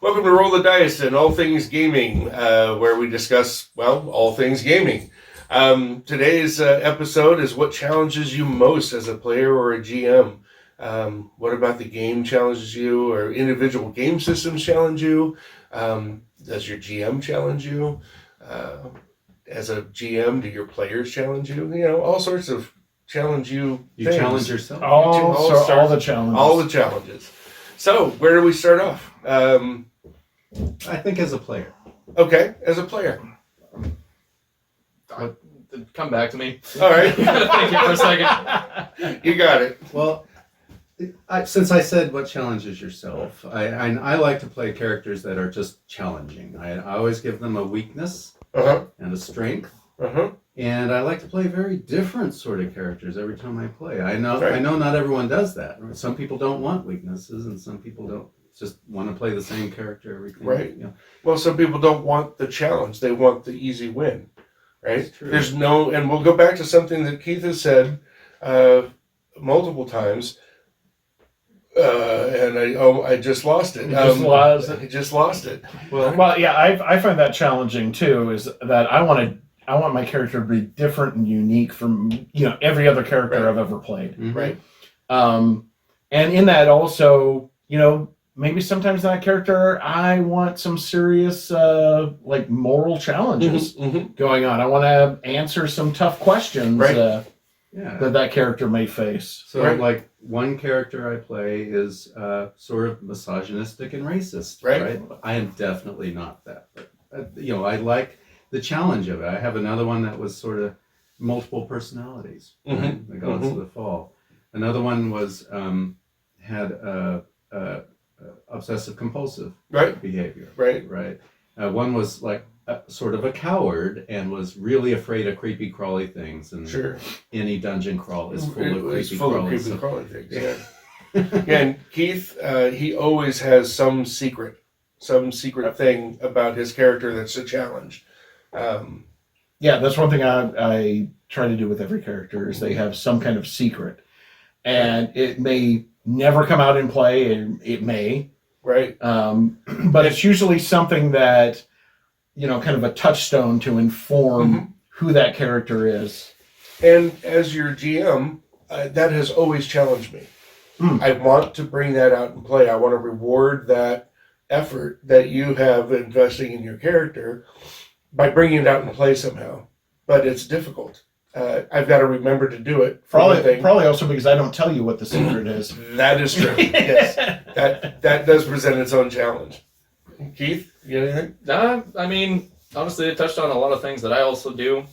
Welcome to Roll the Dice and All Things Gaming, where we discuss, well, all things gaming. Today's episode is what challenges you most as a player or a GM. What about the game challenges you, or individual game systems challenge you? Does your GM challenge you? As a GM, do your players challenge you? You know, all sorts of challenge you. You things. challenge yourself. All the challenges. All the challenges. So, where do we start off? I think as a player. Okay, as a player. Come back to me. All right. Thank you for a second. You got it. Well, since I said what challenges yourself, I like to play characters that are just challenging. I always give them a weakness and a strength. And I like to play very different sort of characters every time I play. I know not everyone does that. Some people don't want weaknesses, and some people don't just want to play the same character every time. Right. You know. Well, some people don't want the challenge. They want the easy win. Right? That's true. There's no, and we'll go back to something that Keith has said multiple times. And I just lost it. I just lost it. Well, yeah, I find that challenging too. Is that I want my character to be different and unique from every other character I've ever played. Mm-hmm. Right. And in that also, maybe sometimes that character I want some serious like moral challenges going on. I want to answer some tough questions that character may face. So like one character I play is sort of misogynistic and racist. Right. I am definitely not that. But I like the challenge of it. I have another one that was sort of multiple personalities. Right? The Gods of the Fall. Another one was had obsessive compulsive behavior. Right. One was like sort of a coward and was really afraid of creepy crawly things. And any dungeon crawl is full of creepy crawly things. Yeah. And Keith, he always has some secret thing about his character that's a challenge. Yeah, that's one thing I try to do with every character is they have some kind of secret, and it may never come out in play, and it may, but it's usually something that kind of a touchstone to inform who that character is. And as your GM, that has always challenged me. I want to bring that out and play. I want to reward that effort that you have investing in your character by bringing it out and play somehow. But it's difficult. I've got to remember to do it. Probably also because I don't tell you what the secret is. That is true. Yes, that does present its own challenge. Keith, you got anything? Nah, I mean, honestly, it touched on a lot of things that I also do.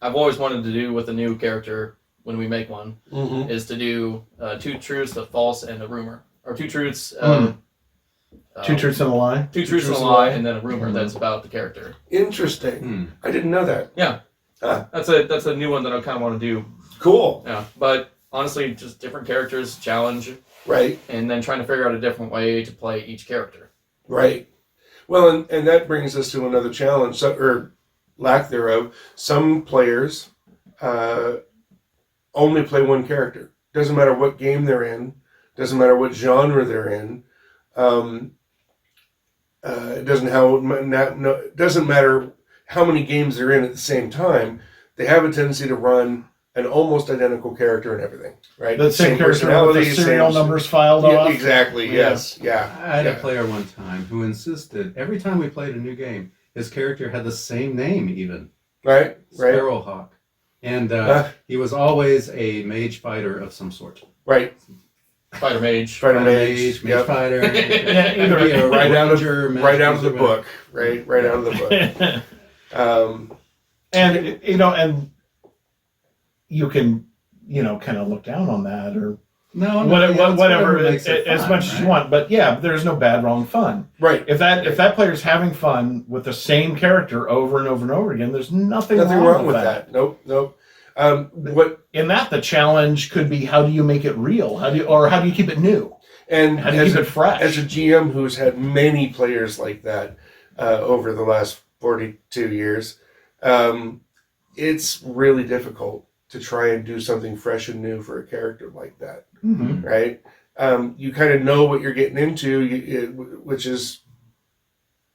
I've always wanted to do with a new character when we make one is to do 2 truths, a false, and a rumor, or 2 truths. 2 truths and a lie. 2 truths and a lie, and then a rumor that's about the character. Interesting. I didn't know that. Yeah. That's a new one that I kind of want to do. Cool. Yeah, but honestly, just different characters, challenge. Right. And then trying to figure out a different way to play each character. Right. Well, and that brings us to another challenge, or lack thereof. Some players only play one character. Doesn't matter what game they're in. Doesn't matter what genre they're in. It doesn't matter how many games they're in at the same time. They have a tendency to run an almost identical character and everything, right? The same character with the serial numbers filed off. Exactly. Yes. Yeah. I had a player one time who insisted every time we played a new game, his character had the same name even. Right. Sparrowhawk. And he was always a mage fighter of some sort. Right. Fighter mage. Mage fighter. Either right out of the book. Right out of the book. And you can, kind of look down on that or whatever as much as you want. But yeah, there's no bad, wrong, fun. Right. If that player's having fun with the same character over and over and over again, there's nothing wrong with that. Nope. In that, the challenge could be how do you make it real? How do you keep it new? And how do you keep it fresh? As a GM who's had many players like that over the last 42 years, it's really difficult to try and do something fresh and new for a character like that, right? you kind of know what you're getting into, which is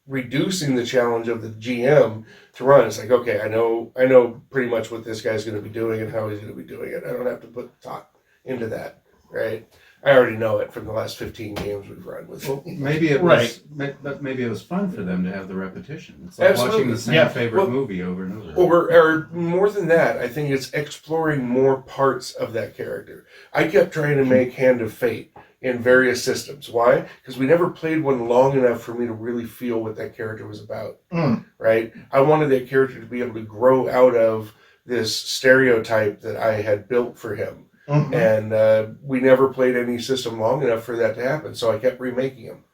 reducing the challenge of the GM to run. It's like, okay, I know pretty much what this guy's going to be doing and how he's going to be doing it. I don't have to put thought into that, right? I already know it from the last 15 games we've run with. Well, maybe it was, but maybe it was fun for them to have the repetition. It's like watching the same favorite movie over and over. Or more than that, I think it's exploring more parts of that character. I kept trying to make Hand of Fate in various systems. Why? Because we never played one long enough for me to really feel what that character was about. Right? I wanted that character to be able to grow out of this stereotype that I had built for him. And we never played any system long enough for that to happen. So I kept remaking them,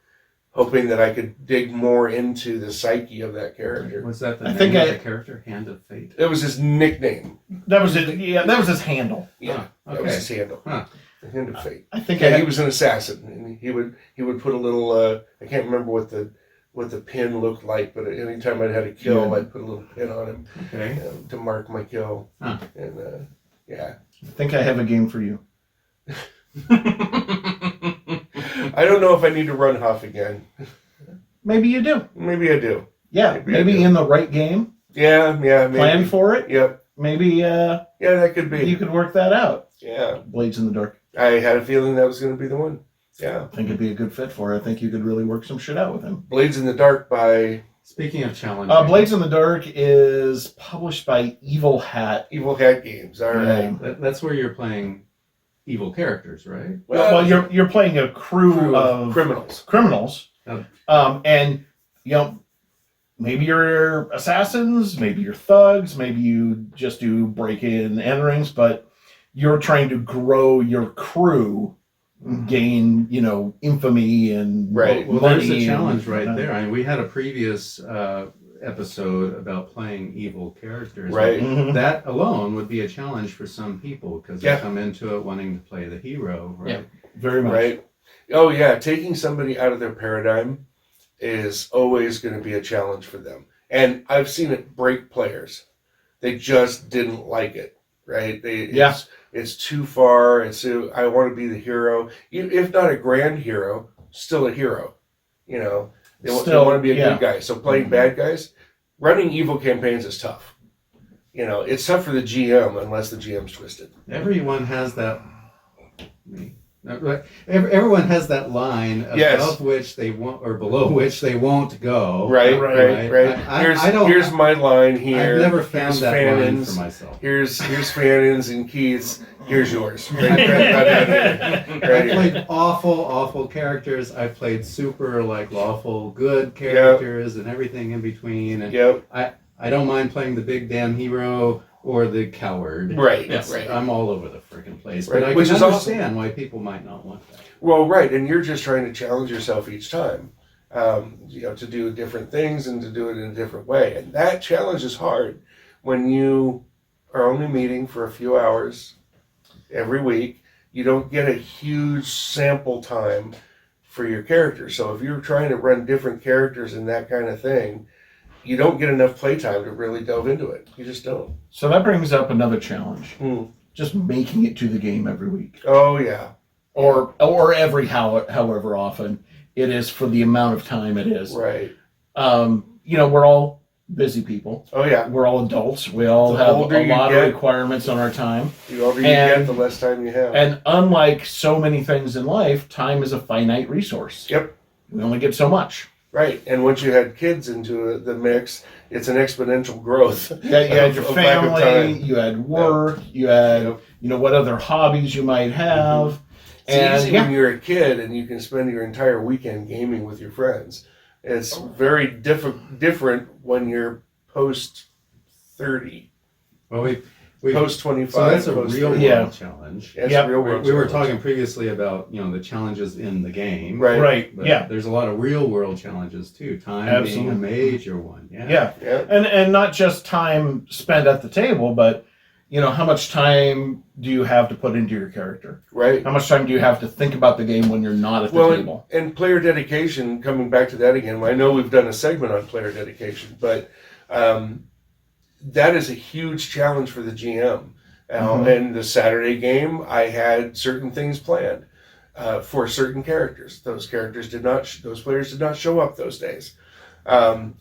hoping that I could dig more into the psyche of that character. Was that the name of the character? Hand of Fate? It was his nickname. That was it. Yeah, that was his handle. Yeah, that was his handle. The Hand of Fate. I think he was an assassin, and he would put a little. I can't remember what the pin looked like, but anytime I had a kill, I'd put a little pin on him to mark my kill. And I think I have a game for you. I don't know if I need to run Huff again. Maybe you do. Maybe I do. Yeah, maybe in the right game. Yeah, maybe. Plan for it. Yep. Maybe. That could be. You could work that out. Yeah. Blades in the Dark. I had a feeling that was going to be the one. Yeah. I think it'd be a good fit for it. I think you could really work some shit out with him. Blades in the Dark by... Speaking of challenging... Blades in the Dark is published by Evil Hat. Evil Hat Games, all right. That's where you're playing evil characters, right? Well, you're playing a crew of criminals. And, maybe you're assassins, maybe you're thugs, maybe you just do break-in enterings, but you're trying to grow your crew, gain, infamy and right. Well, there's a challenge right there. I mean, we had a previous episode about playing evil characters. Right. That alone would be a challenge for some people because they come into it wanting to play the hero. Right. Yeah. Very much. Right. Oh yeah, taking somebody out of their paradigm is always going to be a challenge for them, and I've seen it break players. They just didn't like it. Right. It's too far. I want to be the hero. If not a grand hero, still a hero. They want to be a good guy. So playing bad guys, running evil campaigns is tough. It's tough for the GM unless the GM's twisted. Everyone has that. Everyone has that line above which they won't, or below which they won't go. Right. Here's my line here. I've never found that line for myself. Here's Fannon's and Keith's. Here's yours. I played awful characters. I played super lawful good characters and everything in between. And I don't mind playing the big damn hero or the coward. Right. Yes, right. I'm all over the freaking place. Right. But I can understand why people might not want that. Well, right, and you're just trying to challenge yourself each time. To do different things and to do it in a different way. And that challenge is hard when you are only meeting for a few hours every week. You don't get a huge sample time for your character. So if you're trying to run different characters and that kind of thing, you don't get enough playtime to really delve into it. You just don't. So that brings up another challenge. Just making it to the game every week. Oh, yeah. Or every however often it is for the amount of time it is. Right. We're all busy people. Oh, yeah. We're all adults. We all have a lot of requirements on our time. The older you get, the less time you have. And unlike so many things in life, time is a finite resource. Yep. We only get so much. Right, and once you had kids into the mix, it's an exponential growth. Yeah, you had your family, you had work, you had, what other hobbies you might have. It's easy when you're a kid and you can spend your entire weekend gaming with your friends. It's very different when you're post 30. Well, we post 25. So that's a real world challenge. Yeah, real world. We were talking previously about the challenges in the game. Right. But there's a lot of real world challenges too. Time being a major one. Yeah. And not just time spent at the table, but how much time do you have to put into your character? Right. How much time do you have to think about the game when you're not at the table? And player dedication, coming back to that again, I know we've done a segment on player dedication, but that is a huge challenge for the GM. And the Saturday game, I had certain things planned. for certain characters. Those players did not show up those days.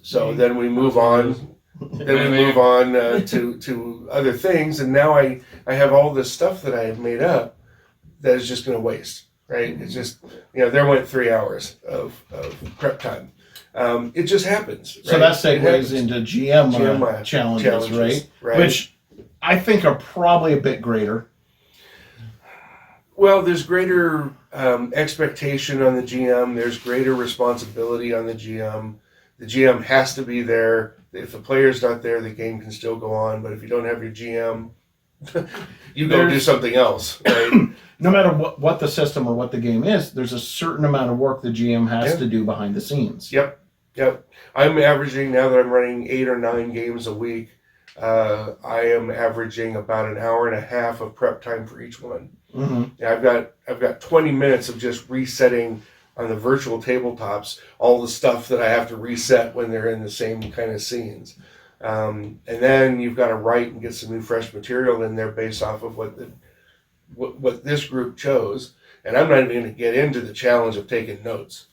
So then we move on. Then we move on to other things, and now I have all this stuff that I had made up that is just going to waste. Right? It's just, there went 3 hours of prep time. It just happens. Right? So that segues into GM challenges, right? Which I think are probably a bit greater. Well, there's greater expectation on the GM. There's greater responsibility on the GM. The GM has to be there. If the player's not there, the game can still go on. But if you don't have your GM, you go do something else, right? No matter what the system or what the game is, there's a certain amount of work the GM has to do behind the scenes. Yep. I'm averaging, now that I'm running 8 or 9 games a week, I am averaging about an hour and a half of prep time for each one. Mm-hmm. I've got 20 minutes of just resetting on the virtual tabletops all the stuff that I have to reset when they're in the same kind of scenes. And then you've got to write and get some new fresh material in there based off of what this group chose. And I'm not even going to get into the challenge of taking notes.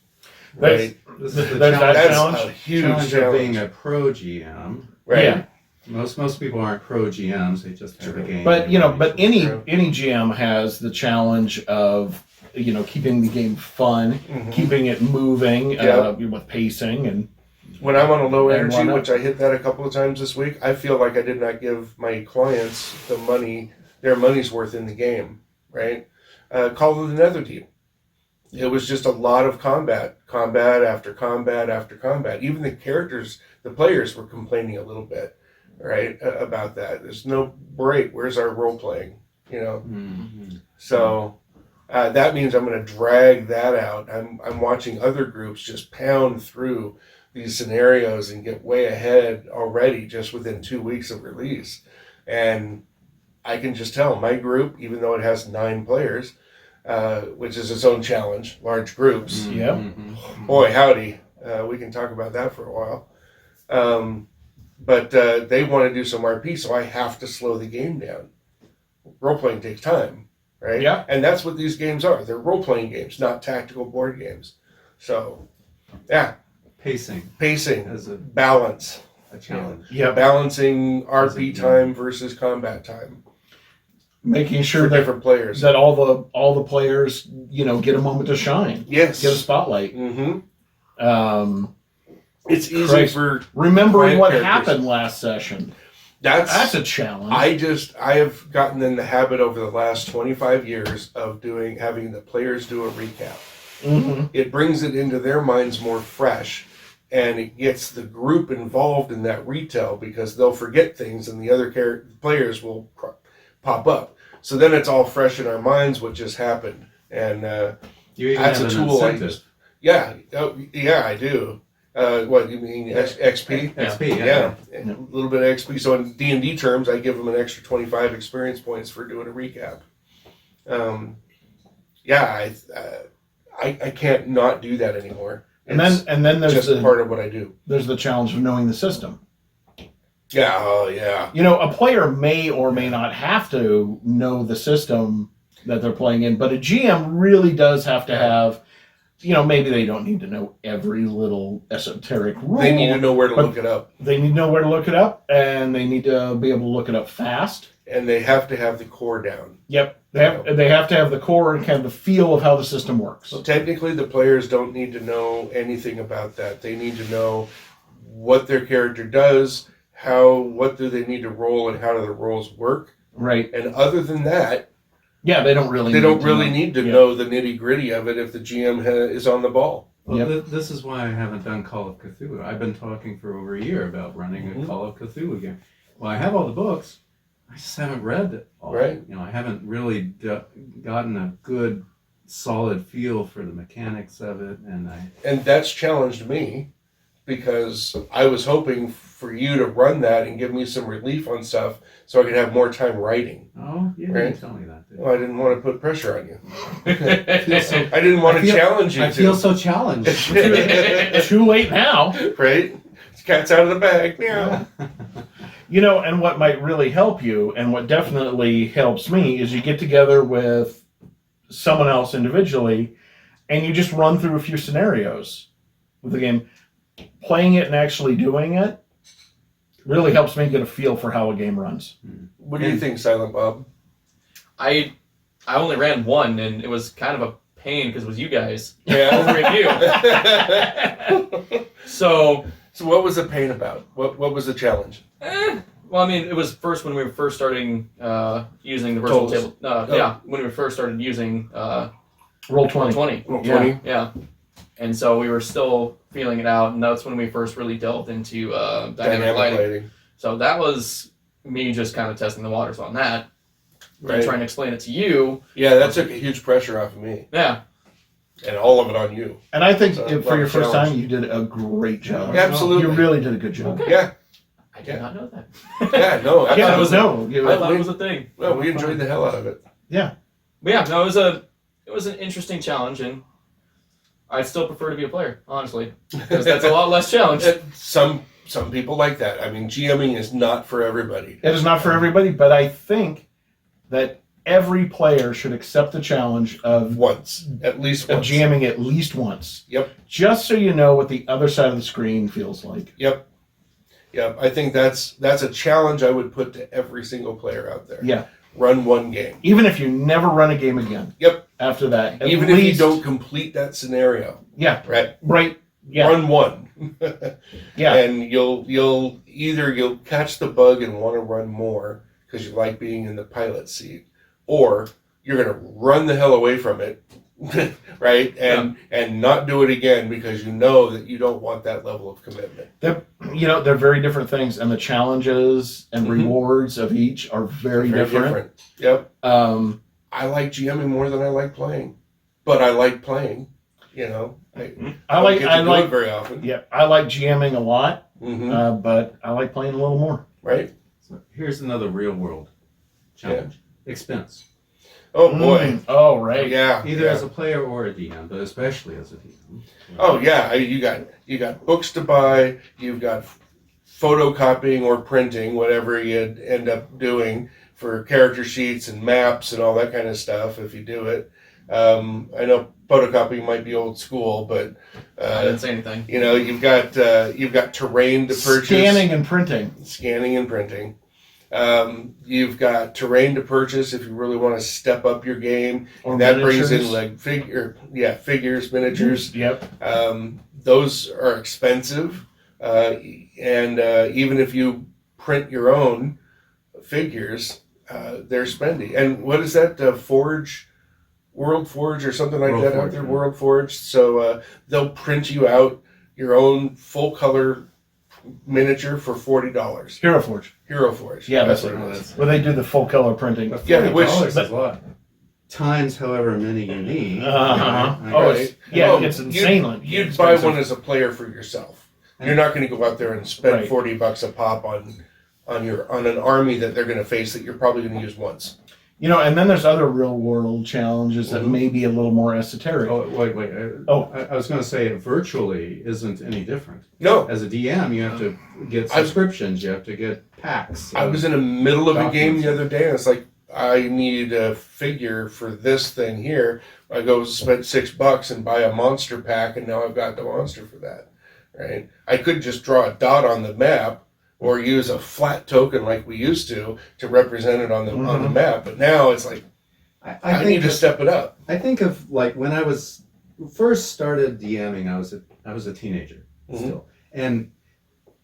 Right? This is the That's challenge. a huge challenge challenge. of being a pro GM. Right. Yeah. Most people aren't pro GMs. They just have a game. But any GM has the challenge of keeping the game fun, Mhm. keeping it moving Yep. with pacing and. When I'm on a low And energy, why not? which I hit that a couple of times this week, I feel like I did not give my clients their money's worth in the game, right? Call of the Netherdeep. It was just a lot of combat after combat after combat. Even the players were complaining a little bit, right, about that. There's no break. Where's our role playing? Mm-hmm. So that means I'm going to drag that out. I'm watching other groups just pound through these scenarios and get way ahead already just within 2 weeks of release. And I can just tell my group, even though it has 9 players, which is its own challenge, large groups. Mm-hmm. Yep. Mm-hmm. Boy, howdy. We can talk about that for a while. But they want to do some RP, so I have to slow the game down. Role-playing takes time, right? Yeah. And that's what these games are. They're role-playing games, not tactical board games. So, yeah. Pacing, as a balance, challenge. Yeah. balancing RP time versus combat time Making sure for that different players. all the players get a moment to shine, Yes. get a spotlight. Mm-hmm. It's easy Christ. for Remembering Client what characters. happened last session. that's a challenge. I have gotten in the habit over the last 25 years of having the players do a recap. Mm-hmm. It brings it into their minds more fresh, and it gets the group involved in that retell because they'll forget things and the other players will pop up. So then it's all fresh in our minds what just happened. And You even that's have a an tool I incentive. use. Yeah, I do. What, you mean XP? XP, Yeah, a little bit of XP. So in D&D terms, I give them an extra 25 experience points for doing a recap. I can't not do that anymore. And then there's just part of what I do. there's the challenge of knowing the system. Yeah, oh yeah. A player may or may not have to know the system that they're playing in, but a GM really does have to have, maybe they don't need to know every little esoteric rule. They need to know where to look it up. They need to know where to look it up, and they need to be able to look it up fast. And they have to have the core down. Yep. They have to have the core and kind of the feel of how the system works. So technically the players don't need to know anything about that. They need to know what their character does, what do they need to roll, and how do the rolls work. Right. And other than that, Yeah, they don't really need to know the nitty gritty of it if the GM is on the ball. Well, this is why I haven't done Call of Cthulhu. I've been talking for over a year about running a Call of Cthulhu game. Well, I have all the books. I just haven't read it all. Right. I haven't really gotten a good, solid feel for the mechanics of it, And that's challenged me because I was hoping for you to run that and give me some relief on stuff so I could have more time writing. Oh, you Right. didn't tell me that, did you? Well, I didn't want to put pressure on you. I feel so, I didn't want I to feel- challenge you I feel so challenged. Too late now. Right? Cat's out of the bag. Meow. And what might really help you, and what definitely helps me, is you get together with someone else individually, and you just run through a few scenarios with the game. Playing it and actually doing it really helps me get a feel for how a game runs. What do you think, Silent Bob? I only ran one, and it was kind of a pain because it was you guys. Yeah. Review. So what was the pain about? What was the challenge? Well, I mean, it was first when we were first starting using the virtual Totals. table. Yeah, when we first started using Roll 20. Roll Yeah. 20? Yeah. And so we were still feeling it out, and that's when we first really delved into dynamic lighting. So that was me just kind of testing the waters on that. Right. And trying to explain it to you. Yeah, that took a huge pressure off of me. Yeah. And all of it on you. And I think So, for your first challenge. time, you did a great job. Yeah, absolutely. You really did a good job. Okay. Yeah. I did not know that. Yeah, no. I Yeah, thought it was no. I thought it was a thing. No, we enjoyed the hell out of it. But yeah, no, it was an interesting challenge, and I'd still prefer to be a player, honestly, because that's a lot less challenge. Some people like that. I mean, GMing is not for everybody. It is not for everybody, but I think that every player should accept the challenge of Once. At least once. jamming at least once. Yep. Just so you know what the other side of the screen feels like. Yep. Yep. I think that's a challenge I would put to every single player out there. Yeah. Run one game. Even if you never run a game again. Yep. After that. At Even if you least- don't complete that scenario. Yeah. Right? Right. Yeah. Run one. Yeah. And you'll catch the bug and want to run more because you like being in the pilot seat, or you're going to run the hell away from it, right? And not do it again because you know that you don't want that level of commitment. They're very different things, and the challenges and Mhm. rewards of each are very different. Yep. Um, I like GMing more than I like playing, but I like playing. I don't get to do it very often. Yeah, I like GMing a lot, Hmm. but I like playing a little more. Right? So here's another real world challenge. Expense. Oh boy. Oh, right. Yeah. Either yeah. as a player or a DM, but especially as a DM. Oh yeah, you got books to buy. You've got photocopying or printing, whatever you end up doing for character sheets and maps and all that kind of stuff. If you do it, I know photocopying might be old school, but I didn't say anything. you've got terrain to purchase. Scanning and printing. Scanning and printing. You've got terrain to purchase if you really want to step up your game. Or And that miniatures. brings in like figures, miniatures. Yep. Those are expensive, and even if you print your own figures, they're spendy. And what is that? World Forge or something like World that out Forge, there? yeah. World Forge. So they'll print you out your own full color miniature for $40. Hero Forge. Hero Forge. Yeah, that's what what it it is. is. Where they do the full color printing. But Yeah, $40 which- is a lot. Times however many you need. Uh-huh. Right? Oh, Right. yeah, Oh, it's insanely. You'd buy one as a player for yourself. You're not going to go out there and spend Right. $40 a pop on an army that they're going to face that you're probably going to use once. And then there's other real world challenges that Mhm. may be a little more esoteric. Oh, wait. Oh. I was going to say it virtually isn't any different. No, As a DM, you have to get I- subscriptions. You have to get packs. I was in the middle of a game Documents. the other day, and it's like, I need a figure for this thing here. I go spend $6 and buy a monster pack, and now I've got the monster for that. Right? I could just draw a dot on the map, or use a flat token like we used to represent it on the Mhm. map. But now it's like I need to step it up. I think of like when I was first started DMing, I was a teenager Mhm. still, and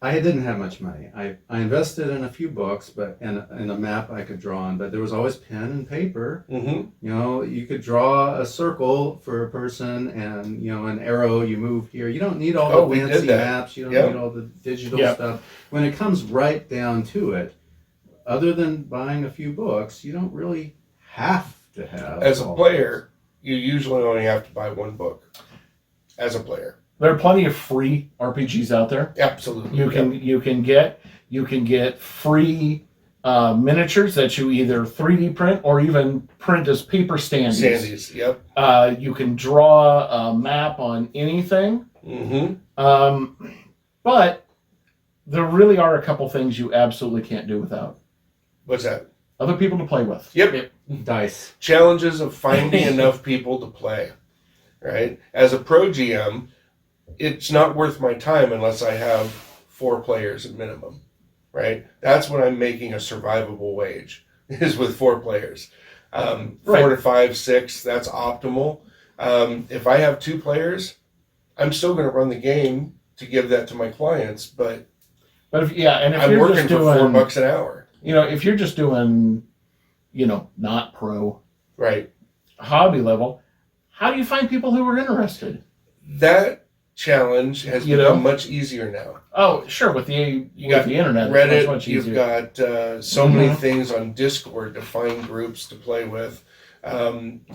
I didn't have much money. I invested in a few books, but and a map I could draw on, but there was always pen and paper. Mm-hmm. You could draw a circle for a person, and an arrow. You move here. You don't need all Oh, the we did fancy that. maps. You don't Yep. need all the digital Yep. stuff. When it comes right down to it, other than buying a few books, you don't really have to have. As a all player, you usually only have to buy one book. As a player, There are plenty of free RPGs out there. absolutely. You can get free miniatures that you either 3D print or even print as paper standees. Sandy's. Yep. You can draw a map on anything. Mm-hmm. But there really are a couple things you absolutely can't do without. What's that? other people to play with. Yep. Dice. Challenges of finding enough people to play, right? As a pro GM, it's not worth my time unless I have 4 players at minimum, right? That's when I'm making a survivable wage, is with 4 players. 4 to 5, 6, that's optimal. If I have 2 players, I'm still going to run the game to give that to my clients, but if and if I'm you're working just for doing, $4 an hour. if you're just doing, not pro, Right. hobby level, how do you find people who are interested? That challenge has become much easier now. Oh, sure. With the internet, Reddit, it's much you've easier. got so many things on Discord to find groups to play with.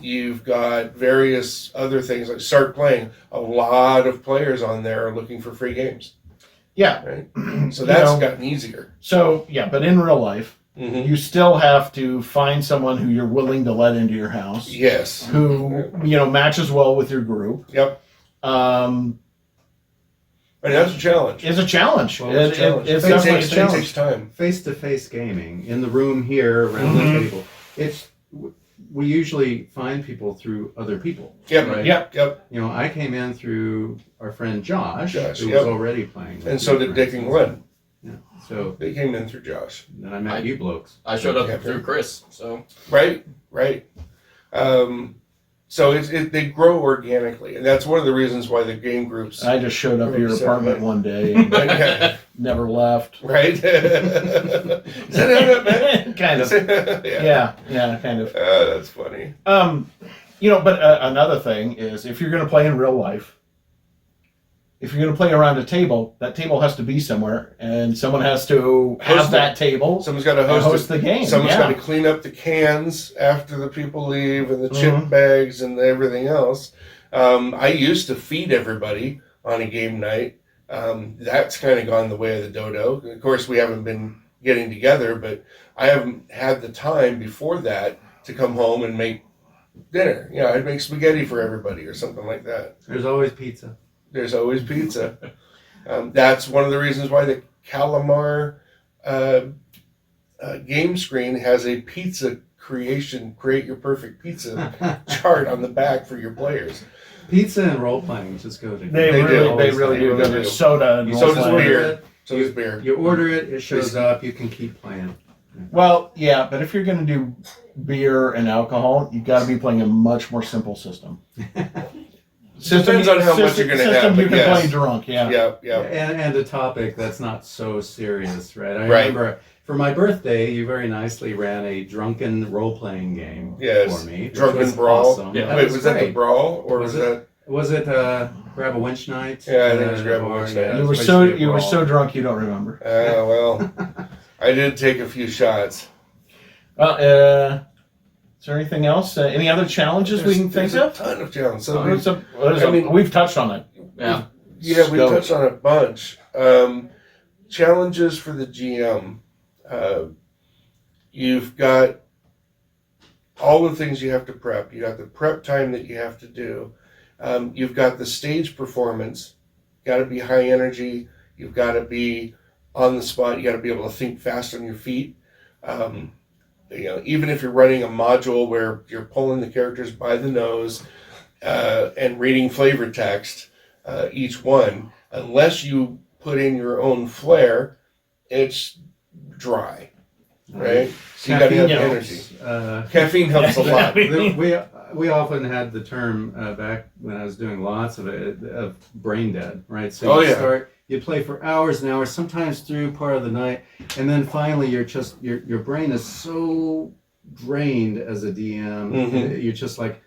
You've got various other things like Start Playing. A lot of players on there are looking for free games. Yeah. Right. So that's gotten easier. So but in real life, Mm-hmm. you still have to find someone who you're willing to let into your house. Yes. Who matches well with your group. Yep. And that's a challenge. it's a challenge. Well, It's definitely a It challenge. takes time. Face-to-face gaming in the room here around the table. We usually find people through other people. Yep. Right? Yep. I came in through our friend Josh who was yep. already playing. And so did Dick and Glenn. Yeah. So They came in through Josh. then I met you blokes. I showed up through Chris, so Right. So they grow organically, and that's one of the reasons why the game groups. I just showed up at your So, apartment one day and Yeah. never left. Right? Is that how that meant? Kind of. Yeah. Yeah, kind of. That's funny. But another thing is if you're going to play in real life, if you're going to play around a table, that table has to be somewhere, and someone has to have Host that table Someone's got to and host host the game. Someone's yeah. got to clean up the cans after the people leave and the chip bags and everything else. I used to feed everybody on a game night. That's kind of gone the way of the dodo. Of course, we haven't been getting together, but I haven't had the time before that to come home and make dinner. I'd make spaghetti for everybody or something like that. There's always pizza. There's always pizza. That's one of the reasons why the Calamar game screen has a pizza create your perfect pizza chart on the back for your players. Pizza and role playing just go together. They really do. They do. There's soda and So does role-playing. beer. So does beer. You order it, it shows up, you can keep playing. Well, yeah, but if you're going to do beer and alcohol, you've got to be playing a much more simple system. Depends on how much you're gonna have, System you but can yes. play drunk, yeah. Yeah. And a topic that's not so serious, right? I Right. remember for my birthday, you very nicely ran a drunken role-playing game Yes. for me. which Drunken was Brawl. Awesome. Yeah. That Wait, was that the great. brawl or was Was that? Was it Grab a Winch Night? Yeah, I think it was Grab a or, Winch yeah, Night. it You were was so basically a you were brawl. so drunk you don't remember. Well, I did take a few shots. Well, is there anything else? Any other challenges we can think There's a of? ton of challenges. So We've touched on it. yeah. we Scope. touched on a bunch. Challenges for the GM. You've got all the things you have to prep. You got the prep time that you have to do. You've got the stage performance. Got to be high energy. You've got to be on the spot. You got to be able to think fast on your feet. Even if you're running a module where you're pulling the characters by the nose and reading flavor text, each one, unless you put in your own flair, it's dry, right? So you got to have Caffeine energy. helps. Caffeine helps a lot. We often had the term back when I was doing lots of it of brain dead, right? So you play for hours and hours, sometimes through part of the night, and then finally your brain is so drained as a DM, you're just like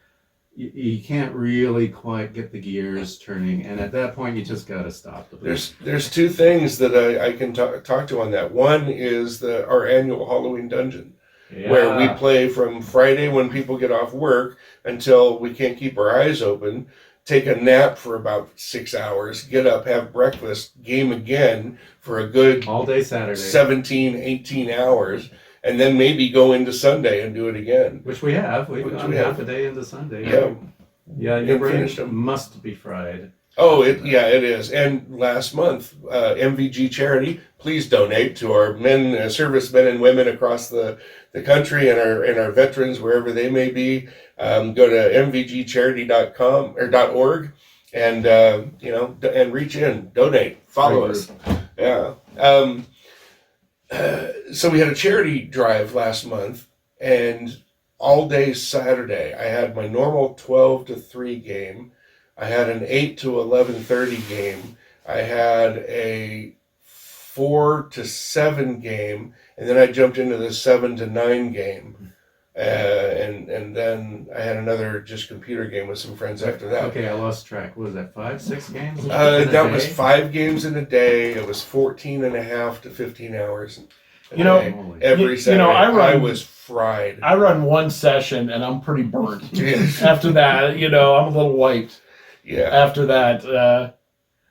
you can't really quite get the gears turning, and at that point you just got to stop. There's two things that I can talk to on that. One is our annual Halloween dungeon. Where we play from Friday when people get off work until we can't keep our eyes open, take a nap for about 6 hours, get up, have breakfast, game again for a good all day Saturday, 17, 18 hours, and then maybe go into Sunday and do it again. which we have. We've gone half a day into Sunday. Yeah. Yeah, your And brain finish them. must be fried. Oh, it is. And last month, MVG Charity, please donate to our servicemen and women across the country and our veterans wherever they may be. Go to mvgcharity.com or .org and and reach in, donate, follow us. Yeah. So we had a charity drive last month, and all day Saturday I had my normal 12 to 3 game. I had an 8 to 11:30 game. I had a 4 to 7 game, and then I jumped into the 7 to 9 game. And then I had another just computer game with some friends after that. Okay, I lost track. What was that, 5, 6 games? That was 5 games in a day. It was 14 and a half to 15 hours. Every Saturday, I was fried. I run one session and I'm pretty burnt. After that, I'm a little wiped. Yeah. After that,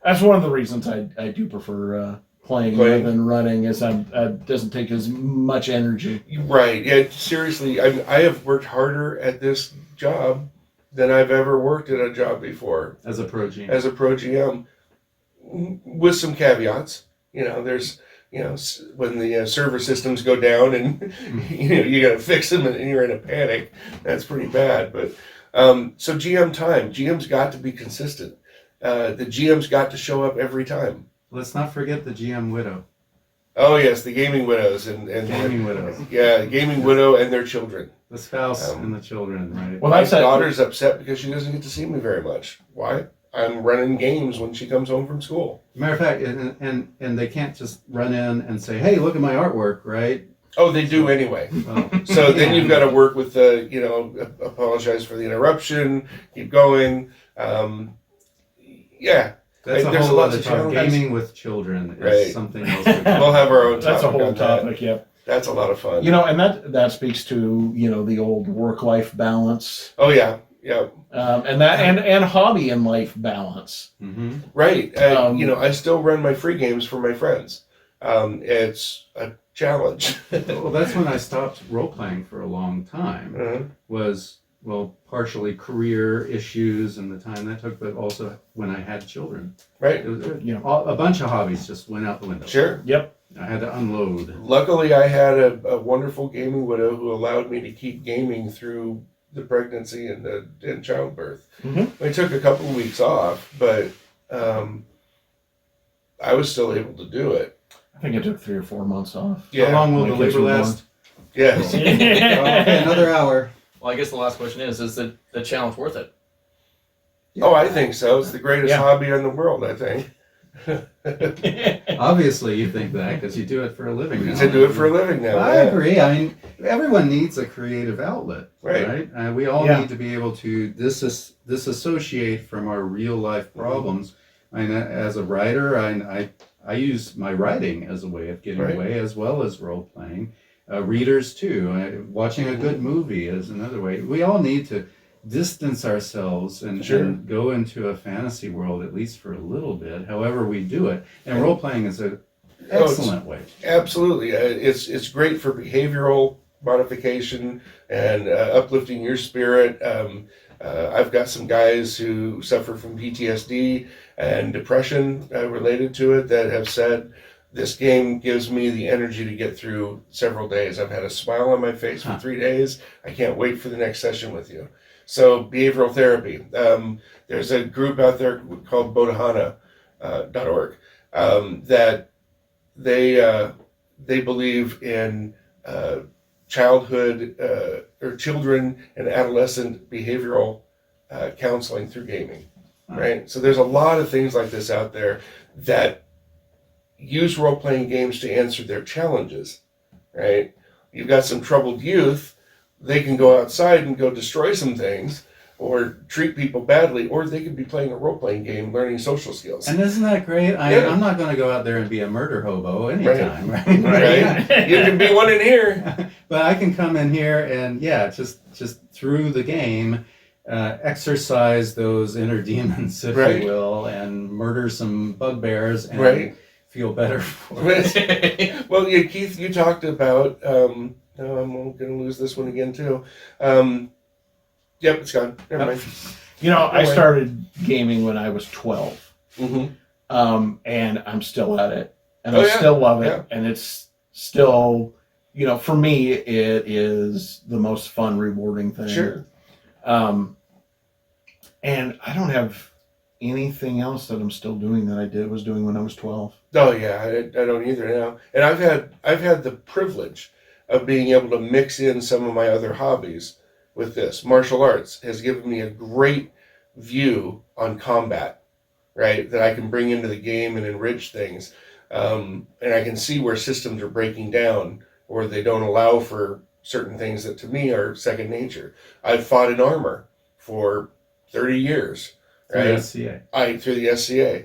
that's one of the reasons I do prefer playing rather than running. Is it doesn't take as much energy. Right. Yeah. Seriously, I have worked harder at this job than I've ever worked at a job before. As a pro GM. As a pro GM, with some caveats. There's when the server systems go down and you got to fix them and you're in a panic. That's pretty bad. But so GM time. GM's got to be consistent. The GM's got to show up every time. Let's not forget the GM widow. Oh yes, the gaming widows and Gaming widows. Yeah, gaming widow and their children. The spouse and the children, right? Well, my daughter's upset because she doesn't get to see me very much. Why? I'm running games when she comes home from school. Matter of fact, and they can't just run in and say, "Hey, look at my artwork," right? Oh, they do anyway. Well, so then you've got to work with apologize for the interruption, keep going. Yeah. That's there's a whole lot other of topic. challenges. Gaming with children is Right. something else. We'll have our own topic. That's a whole on that. topic. Yep. That's a lot of fun. And that speaks to the old work-life balance. Oh yeah, yeah. And that and hobby and life balance. Mm-hmm. Right. I still run my free games for my friends. It's a challenge. Well, that's when I stopped role playing for a long time. Uh-huh. Was partially career issues and the time that took, but also when I had children. Right. It was, a bunch of hobbies just went out the window. Sure. Yep. I had to unload. Luckily, I had a wonderful gaming widow who allowed me to keep gaming through the pregnancy and childbirth. Mm-hmm. I took a couple of weeks off, but I was still able to do it. I think it took 3 or 4 months off. Yeah. How long will My the kids labor were born. last? Yes. Okay, another hour. Well, I guess the last question is the challenge worth it? Oh, I think so. It's the greatest Yeah. hobby in the world, I think. Obviously, you think that because you do it for a living now. To do it for a living now. I yeah. agree. I mean, everyone needs a creative outlet, Right. We all Yeah. need to be able to disassociate from our real life problems. I mean, as a writer, I use my writing as a way of getting Right. away, as well as role playing. Readers too. Watching a good movie is another way. We all need to distance ourselves and go into a fantasy world, at least for a little bit, however we do it. And role playing is an excellent way. Absolutely. It's great for behavioral modification and uplifting your spirit. I've got some guys who suffer from PTSD and depression related to it that have said, this game gives me the energy to get through several days. I've had a smile on my face for 3 days. I can't wait for the next session with you. So behavioral therapy. There's a group out there called Bodhana.org that they believe in childhood or children and adolescent behavioral counseling through gaming. Right. So there's a lot of things like this out there that use role-playing games to answer their challenges, right? You've got some troubled youth, they can go outside and go destroy some things or treat people badly, or they could be playing a role-playing game learning social skills. And isn't that great? I'm not going to go out there and be a murder hobo anytime, right? Right? You can be one in here. But I can come in here and, just through the game, exercise those inner demons, if you will, and murder some bugbears and feel better for it. Well, Keith, you talked about, I'm going to lose this one again too. Yep, it's gone. Never mind. You know, I Right. started gaming when I was 12, Mm-hmm. and I'm still at it, and Oh, I yeah. still love it, Yeah. and it's still, you know, for me, it is the most fun, rewarding thing. Sure. And I don't have anything else that I'm still doing that I was doing when I was 12. Oh yeah, I don't either now. And I've had the privilege of being able to mix in some of my other hobbies with this. Martial arts has given me a great view on combat, right? That I can bring into the game and enrich things. And I can see where systems are breaking down or they don't allow for certain things that to me are second nature. I've fought in armor for 30 years, Through right? SCA. Through the SCA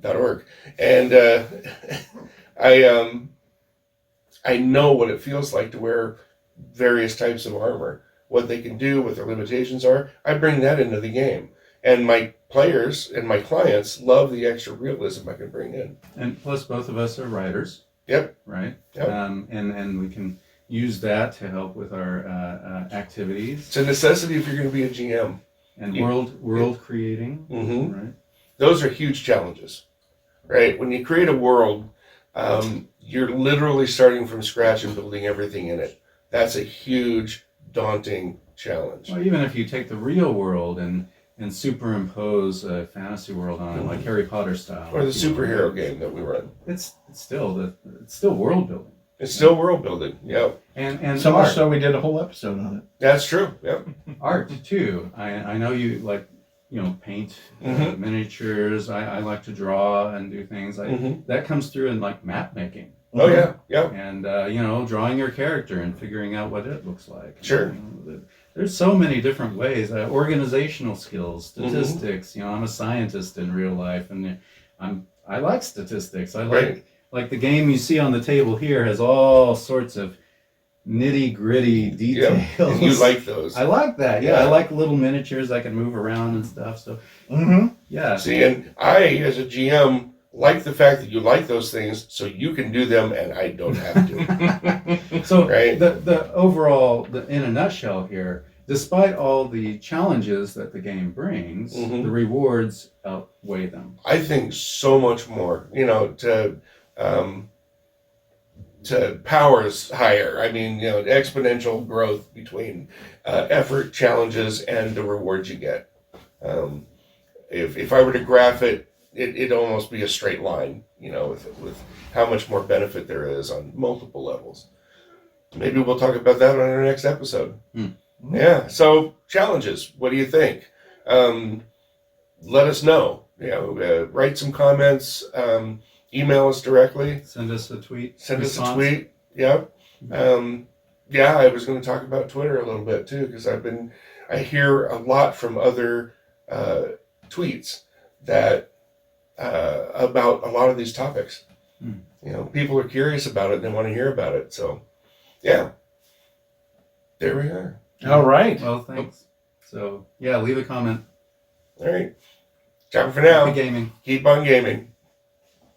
.org, and I know what it feels like to wear various types of armor, what they can do, what their limitations are. I bring that into the game, and my players and my clients love the extra realism I can bring in. And plus, both of us are writers. Yep. Right. Yep. And we can use that to help with our activities It's a necessity if you're going to be a GM. and You- world creating. Mm-hmm. Right. Those are huge challenges, right? When you create a world, you're literally starting from scratch and building everything in it. That's a huge, daunting challenge. Well, even if you take the real world and superimpose a fantasy world on it, like Harry Potter style, Or the you know, superhero game that we run. it's still world building. It's still world building. Yep. And So much art, so we did a whole episode on it. That's true. Yep. art too. I know you like, you know, paint Mhm. miniatures. I like to draw and do things. Mhm. That comes through in like map making. Oh yeah. Yep. And you know, drawing your character and figuring out what it looks like. Sure. You know, there's so many different ways. Organizational skills, Mm-hmm. statistics. You know, I'm a scientist in real life, and I like statistics. I Right. like the game you see on the table here has all sorts of nitty gritty details. And you like those. I like that. Yeah, Yeah. I like little miniatures I can move around and stuff. So Mm-hmm. yeah. See, and I, as a GM, like the fact that you like those things, so you can do them, and I don't have to. So Right. the overall, in a nutshell here, despite all the challenges that the game brings, Mhm. the rewards outweigh them. I think so much more. You know, to powers higher. I mean, you know, exponential growth between effort, challenges, and the rewards you get. If I were to graph it, it'd almost be a straight line. You know, with how much more benefit there is on multiple levels. Maybe we'll talk about that on our next episode. Yeah. So challenges. What do you think? Let us know. You know, write some comments. Email us directly. Send us a tweet. Send us a response. tweet. Yep. Yeah, I was going to talk about Twitter a little bit too because I hear a lot from other tweets that about a lot of these topics. You know, people are curious about it and they want to hear about it. So, yeah, there we are. All right. Well, thanks. So yeah, leave a comment. All right. Ciao for now. Happy gaming. Keep on gaming.